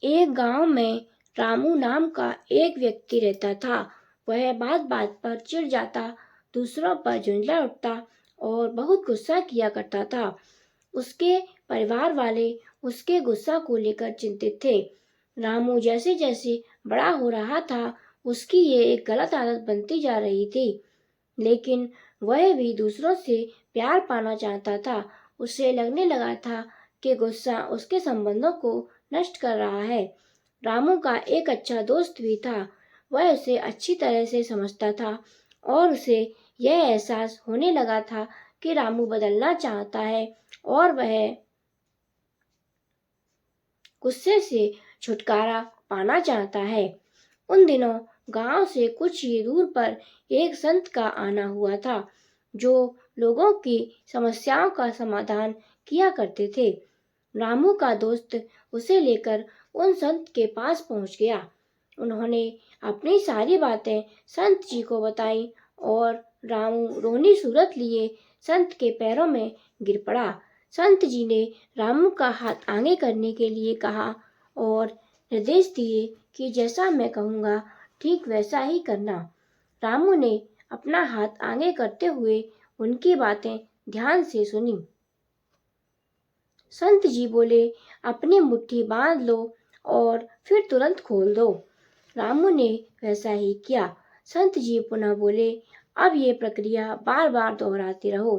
एक गांव में रामू नाम का एक व्यक्ति रहता था। वह बात बात पर चिढ़ जाता, दूसरों पर झुंझला उठता और बहुत गुस्सा किया करता था। उसके परिवार वाले उसके गुस्सा को लेकर चिंतित थे। रामू जैसे जैसे बड़ा हो रहा था, उसकी ये एक गलत आदत बनती जा रही थी। लेकिन वह भी दूसरों से प्यार पाना चाहता था। उसे लगने लगा था कि गुस्सा उसके संबंधों को नष्ट कर रहा है। रामू का एक अच्छा दोस्त भी था। वह उसे अच्छी तरह से समझता था और उसे यह एहसास होने लगा था कि रामू बदलना चाहता है और वह गुस्से से छुटकारा पाना चाहता है। उन दिनों गांव से कुछ ही दूर पर एक संत का आना हुआ था, जो लोगों की समस्याओं का समाधान किया करते थे। रामू का दोस्त उसे लेकर उन संत के पास पहुंच गया। उन्होंने अपनी सारी बातें संत जी को बताई और रामू रोनी सूरत लिए संत के पैरों में गिर पड़ा। संत जी ने रामू का हाथ आगे करने के लिए कहा और निर्देश दिए कि जैसा मैं कहूँगा ठीक वैसा ही करना। रामू ने अपना हाथ आगे करते हुए उनकी बातें ध्यान से सुनी। संत जी बोले, अपनी मुट्ठी बांध लो और फिर तुरंत खोल दो। रामू ने वैसा ही किया। संत जी पुनः बोले, अब ये प्रक्रिया बार बार दोहराते रहो।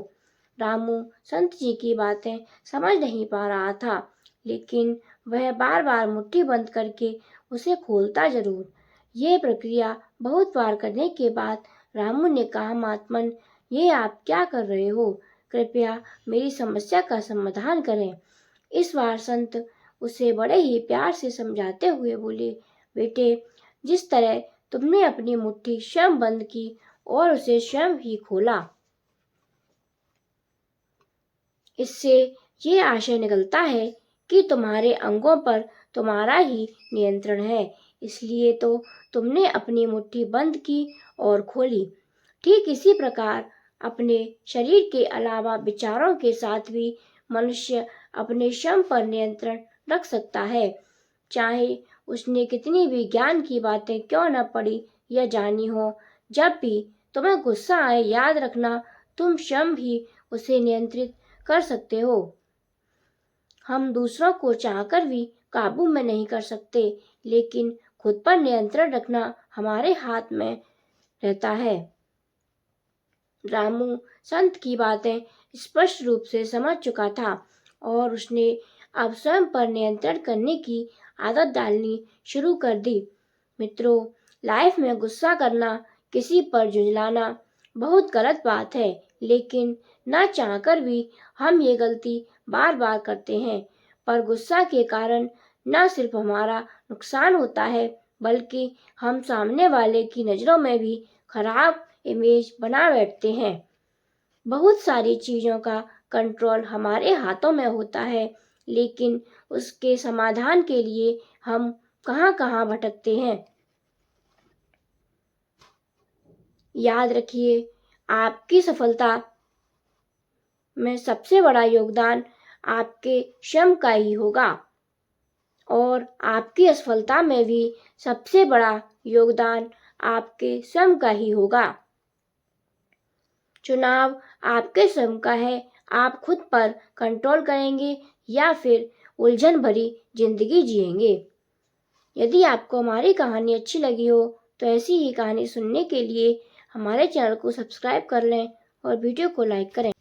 रामू संत जी की बातें समझ नहीं पा रहा था, लेकिन वह बार बार मुट्ठी बंद करके उसे खोलता जरूर। ये प्रक्रिया बहुत बार करने के बाद रामू ने कहा, महात्मन, ये आप क्या कर रहे हो? कृपया मेरी समस्या का समाधान करें। इस बार संत उसे बड़े ही प्यार से समझाते हुए बोले, बेटे, जिस तरह तुमने अपनी मुट्ठी स्वयं बंद की और उसे स्वयं ही खोला, इससे ये आशय निकलता है कि तुम्हारे अंगों पर तुम्हारा ही नियंत्रण है। इसलिए तो तुमने अपनी मुट्ठी बंद की और खोली। ठीक इसी प्रकार अपने शरीर के अलावा विचारों के साथ भी मनुष्य अपने श्रम पर नियंत्रण रख सकता है, चाहे उसने कितनी भी ज्ञान की बातें क्यों न पढ़ी या जानी हो। जब भी तुम्हें गुस्सा आए, याद रखना, तुम स्वयं भी उसे नियंत्रित कर सकते हो। हम दूसरों को चाहकर भी काबू में नहीं कर सकते, लेकिन खुद पर नियंत्रण रखना हमारे हाथ में रहता है। रामू संत की बातें स्पष्ट रूप से समझ चुका था और उसने अब स्वयं पर नियंत्रण करने की आदत डालनी शुरू कर दी। मित्रों, लाइफ में गुस्सा करना, किसी पर झुंझलाना बहुत गलत बात है, लेकिन ना चाहकर भी हम ये गलती बार बार करते हैं। पर गुस्सा के कारण न सिर्फ हमारा नुकसान होता है, बल्कि हम सामने वाले की नज़रों में भी खराब इमेज बना बैठते हैं। बहुत सारी चीज़ों का कंट्रोल हमारे हाथों में होता है, लेकिन उसके समाधान के लिए हम कहाँ कहाँ भटकते हैं। याद रखिए, आपकी सफलता में सबसे बड़ा योगदान आपके श्रम का ही होगा और आपकी असफलता में भी सबसे बड़ा योगदान आपके श्रम का ही होगा। चुनाव आपके स्वयं का है। आप खुद पर कंट्रोल करेंगे या फिर उलझन भरी जिंदगी जिएंगे। यदि आपको हमारी कहानी अच्छी लगी हो तो ऐसी ही कहानी सुनने के लिए हमारे चैनल को सब्सक्राइब कर लें और वीडियो को लाइक करें।